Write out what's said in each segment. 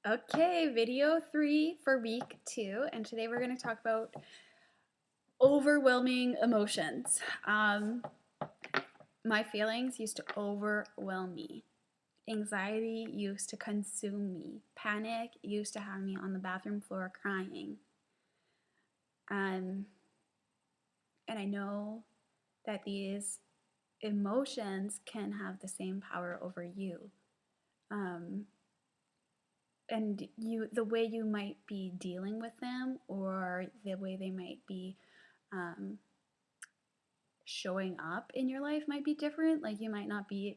Okay, video 3 for week 2, and today we're going to talk about overwhelming emotions. My feelings used to overwhelm me. Anxiety used to consume me. Panic used to have me on the bathroom floor crying. Um, and I know that these emotions can have the same power over you. And the way you might be dealing with them, or the way they might be um, showing up in your life might be different. Like you might not be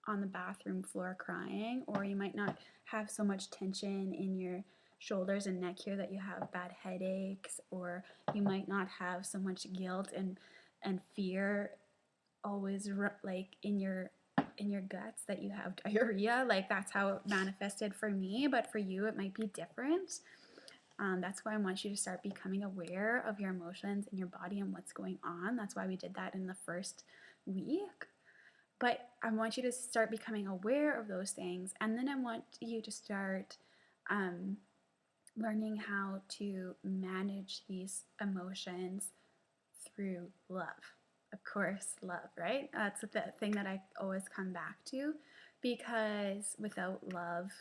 on the bathroom floor crying, or you might not have so much tension in your shoulders and neck here that you have bad headaches, or you might not have so much guilt and fear always like in your guts that you have diarrhea. Like that's how it manifested for me, but for you it might be different. That's why I want you to start becoming aware of your emotions and your body and what's going on. That's why we did that in the first week. But I want you to start becoming aware of those things. And then I want you to start learning how to manage these emotions through love. Of course, love, right? That's the thing that I always come back to, because without love,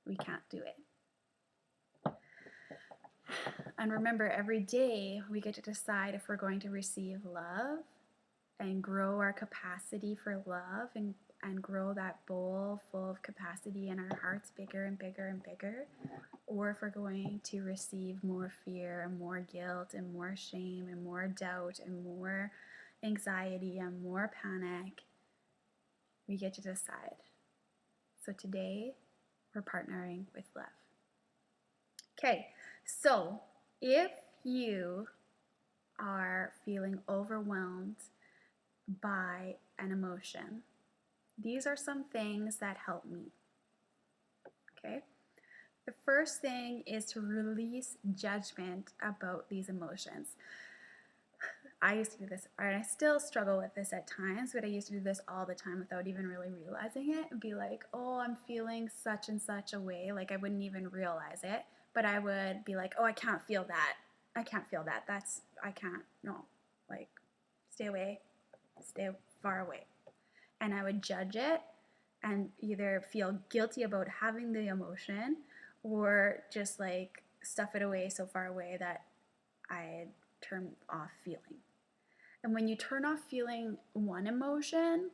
we can't do it. And remember, every day we get to decide if we're going to receive love and grow our capacity for love and grow that bowl full of capacity in our hearts bigger and bigger and bigger, or if we're going to receive more fear and more guilt and more shame and more doubt and more anxiety and more panic. We get to decide. So today we're partnering with love. Okay, so if you are feeling overwhelmed by an emotion, these are some things that help me. Okay, the first thing is to release judgment about these emotions. I used to do this, and I still struggle with this at times, but I used to do this all the time without even really realizing it. And be like, oh, I'm feeling such and such a way. Like I wouldn't even realize it, but I would be like, oh, I can't feel that. I can't feel that. I can't, no. Like, stay away, stay far away. And I would judge it and either feel guilty about having the emotion, or just like stuff it away so far away that I'd turn off feeling. And when you turn off feeling one emotion,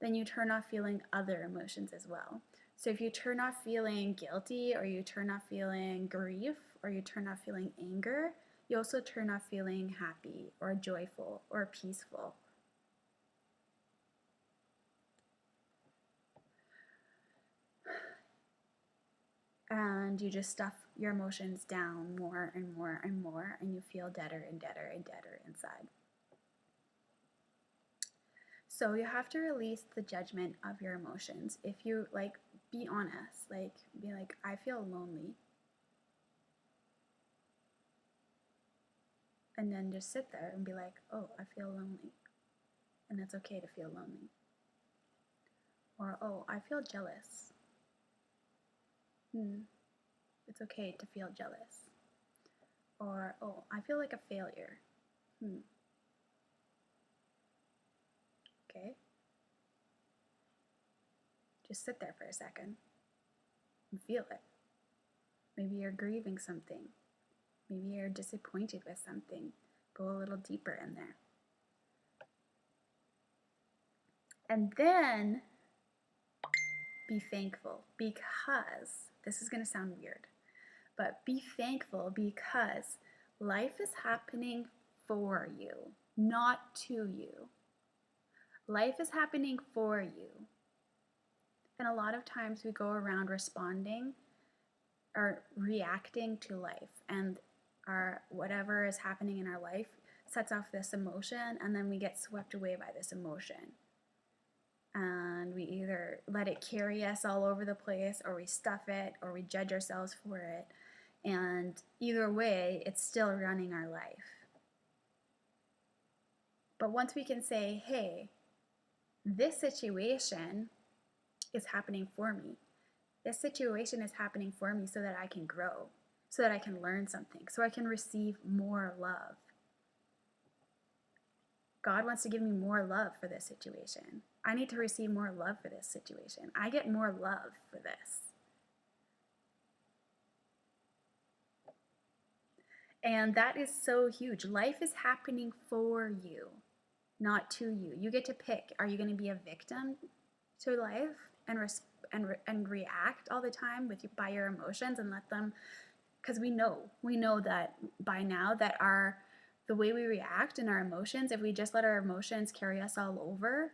then you turn off feeling other emotions as well. So if you turn off feeling guilty, or you turn off feeling grief, or you turn off feeling anger, you also turn off feeling happy or joyful or peaceful. And you just stuff your emotions down more and more and more, and you feel deader and deader and deader inside. So you have to release the judgment of your emotions. If you like, be honest, like be like, I feel lonely. And then just sit there and be like, oh, I feel lonely. And it's okay to feel lonely. Or, oh, I feel jealous. It's okay to feel jealous. Or, oh, I feel like a failure. Okay. Just sit there for a second and feel it. Maybe you're grieving something. Maybe you're disappointed with something. Go a little deeper in there. And then be thankful, because this is going to sound weird, but be thankful because life is happening for you, not to you. Life is happening for you. And a lot of times we go around responding or reacting to life, and our whatever is happening in our life sets off this emotion, and then we get swept away by this emotion. And we either let it carry us all over the place, or we stuff it, or we judge ourselves for it. And either way, it's still running our life. But once we can say, hey, this situation is happening for me. This situation is happening for me so that I can grow, so that I can learn something, so I can receive more love. God wants to give me more love for this situation. I need to receive more love for this situation. I get more love for this. And that is so huge. Life is happening for you, not to you. You get to pick. Are you going to be a victim to life and react all the time by your emotions and let them? Because we know that by now that the way we react and our emotions, if we just let our emotions carry us all over,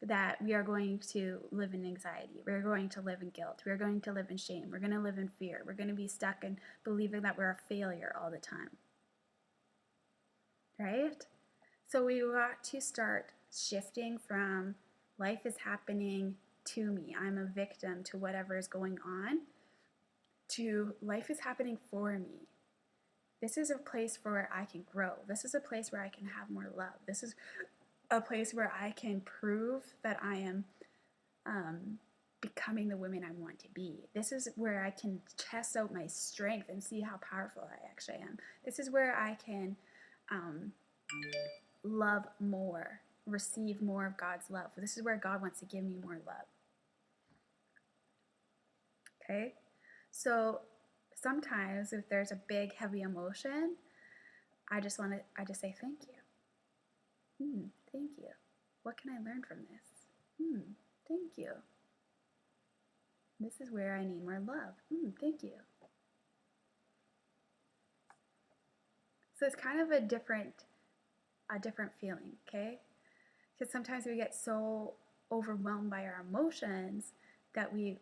that we are going to live in anxiety. We're going to live in guilt. We're going to live in shame. We're going to live in fear. We're going to be stuck in believing that we're a failure all the time. Right? So we got to start shifting from life is happening to me, I'm a victim to whatever is going on, to life is happening for me. This is a place where I can grow. This is a place where I can have more love. This is a place where I can prove that I am becoming the woman I want to be. This is where I can test out my strength and see how powerful I actually am. This is where I can love more, receive more of God's love. This is where God wants to give me more love. Okay? So sometimes if there's a big, heavy emotion, I just say thank you. Thank you. What can I learn from this? Thank you. This is where I need more love. Thank you. So it's kind of a different feeling, okay? Because sometimes we get so overwhelmed by our emotions that we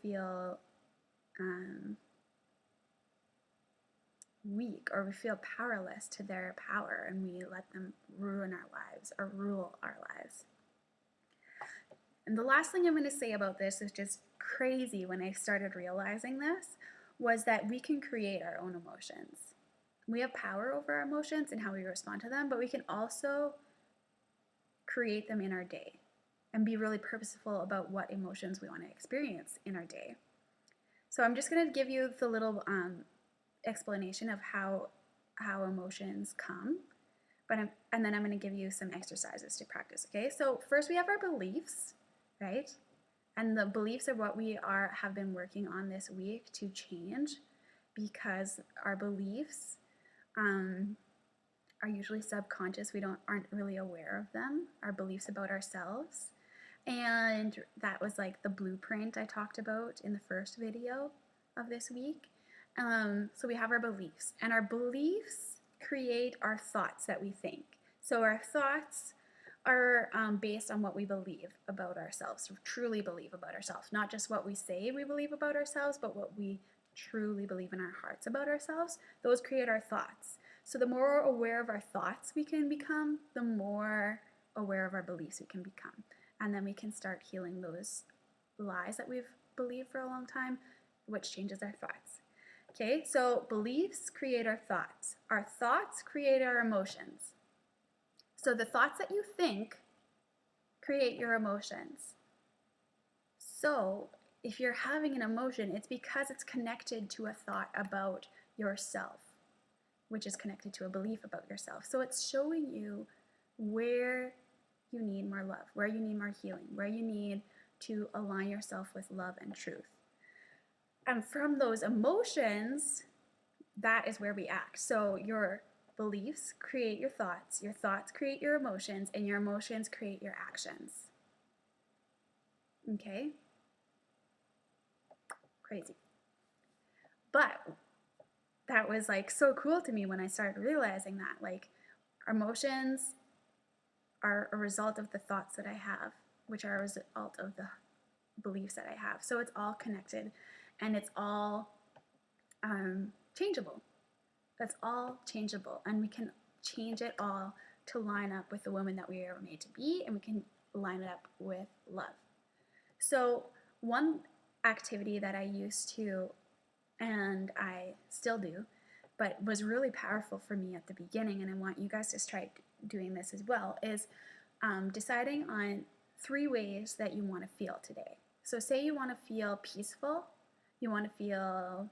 feel weak, or we feel powerless to their power, and we let them ruin our lives or rule our lives. And the last thing I'm going to say about this is just crazy when I started realizing this, was that we can create our own emotions. We have power over our emotions and how we respond to them, but we can also create them in our day and be really purposeful about what emotions we want to experience in our day. So I'm just going to give you the little explanation of how emotions come, and then I'm going to give you some exercises to practice. Okay, so first we have our beliefs, right? And the beliefs are what we have been working on this week to change, because our beliefs are usually subconscious. We aren't really aware of them, our beliefs about ourselves. And that was like the blueprint I talked about in the first video of this week. So we have our beliefs, and our beliefs create our thoughts that we think. So our thoughts are based on what we believe about ourselves, truly believe about ourselves, not just what we say we believe about ourselves, but what we truly believe in our hearts about ourselves. Those create our thoughts. So the more aware of our thoughts we can become, the more aware of our beliefs we can become. And then we can start healing those lies that we've believed for a long time, which changes our thoughts. Okay, so beliefs create our thoughts. Our thoughts create our emotions. So the thoughts that you think create your emotions. So if you're having an emotion, it's because it's connected to a thought about yourself, which is connected to a belief about yourself. So it's showing you where you need more love, where you need more healing, where you need to align yourself with love and truth. And from those emotions, that is where we act. So your beliefs create your thoughts create your emotions, and your emotions create your actions. Okay? Crazy. But that was like so cool to me when I started realizing that, like, our emotions are a result of the thoughts that I have, which are a result of the beliefs that I have. So it's all connected, and it's all changeable. That's all changeable, and we can change it all to line up with the woman that we are made to be, and we can line it up with love. So one activity that I used to, and I still do, but was really powerful for me at the beginning, and I want you guys to try doing this as well, is deciding on 3 ways that you want to feel today. So say you want to feel peaceful, you want to feel,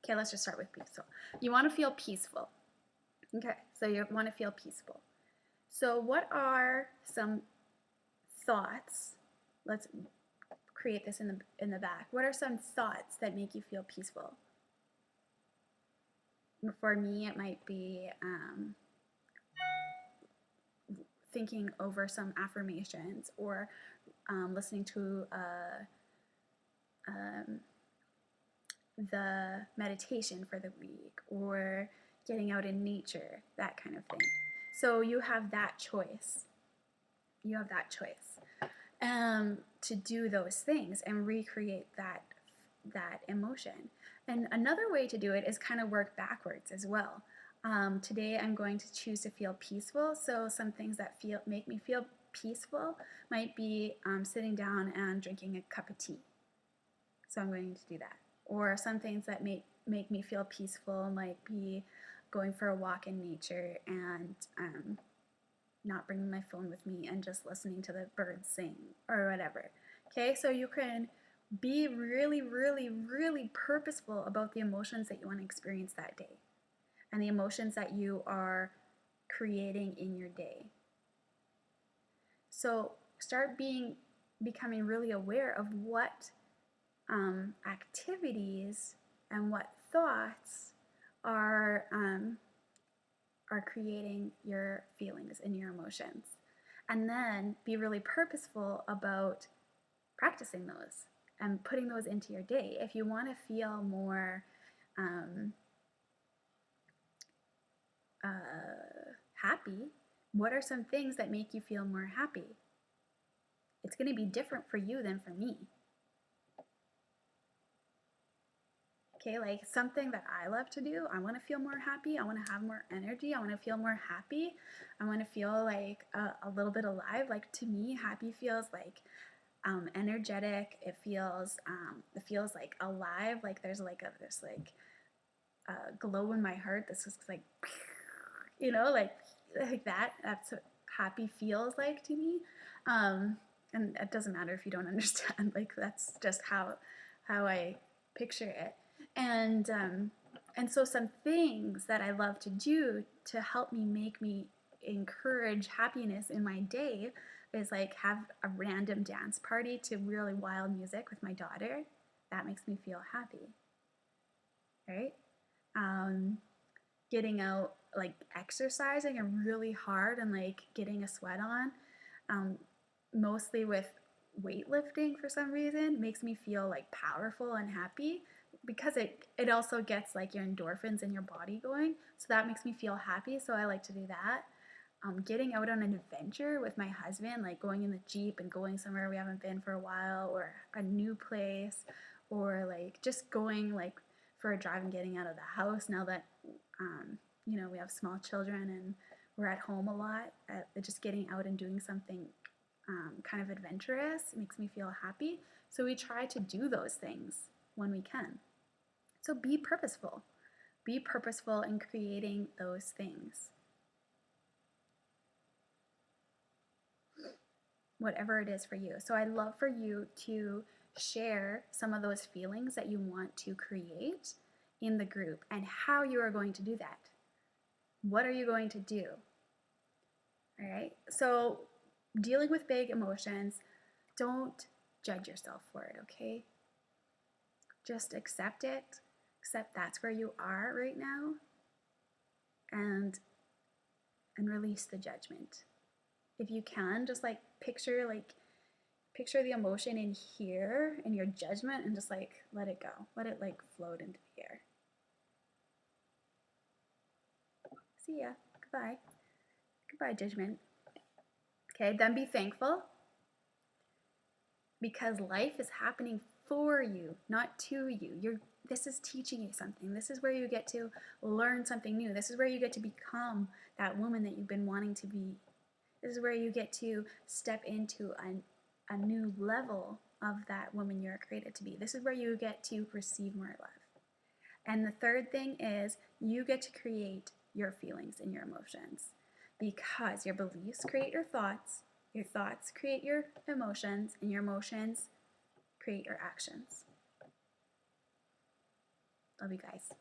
okay, let's just start with peaceful. You want to feel peaceful. Okay, so you want to feel peaceful. So what are some thoughts? Let's create this in the back. What are some thoughts that make you feel peaceful? For me, it might be thinking over some affirmations, or listening to the meditation for the week, or getting out in nature, that kind of thing. So you have that choice. You have that choice to do those things and recreate that emotion. And another way to do it is kind of work backwards as well. Today I'm going to choose to feel peaceful. So some things that make me feel peaceful might be sitting down and drinking a cup of tea. So I'm going to do that. Or some things that make me feel peaceful might be going for a walk in nature and not bringing my phone with me and just listening to the birds sing or whatever. Okay, so you can be really, really, really purposeful about the emotions that you want to experience that day and the emotions that you are creating in your day. So start becoming really aware of what activities and what thoughts are creating your feelings and your emotions. And then be really purposeful about practicing those and putting those into your day. If you want to feel more happy, what are some things that make you feel more happy? It's going to be different for you than for me. Okay, like something that I love to do, I want to feel more happy, I want to have more energy, I want to feel more happy, I want to feel like a little bit alive. Like to me, happy feels like energetic. It feels like alive. Like there's like this glow in my heart. This is like, you know, like that. That's what happy feels like to me. And it doesn't matter if you don't understand. Like that's just how I picture it. And so some things that I love to do to help me encourage happiness in my day is like have a random dance party to really wild music with my daughter. That makes me feel happy, right? Getting out, like exercising and really hard and like getting a sweat on, mostly with weightlifting for some reason, makes me feel like powerful and happy, because it also gets like your endorphins in your body going. So that makes me feel happy. So I like to do that. Getting out on an adventure with my husband, like going in the Jeep and going somewhere we haven't been for a while, or a new place, or like just going like for a drive and getting out of the house now that you know, we have small children and we're at home a lot. Just getting out and doing something kind of adventurous makes me feel happy. So we try to do those things when we can. So be purposeful. Be purposeful in creating those things. Whatever it is for you. So I'd love for you to share some of those feelings that you want to create in the group and how you are going to do that. What are you going to do? All right. So dealing with big emotions, don't judge yourself for it, okay? Just accept it. Accept that's where you are right now, and release the judgment. If you can, just like picture the emotion in here in your judgment, and just like let it go. Let it like float into the air. See ya. Goodbye. Goodbye, judgment. Okay, then be thankful, because life is happening for you, not to you. This is teaching you something. This is where you get to learn something new. This is where you get to become that woman that you've been wanting to be. This is where you get to step into a new level of that woman you're created to be. This is where you get to receive more love. And the third thing is you get to create your feelings and your emotions. because your beliefs create your thoughts create your emotions, and your emotions create your actions. Love you guys.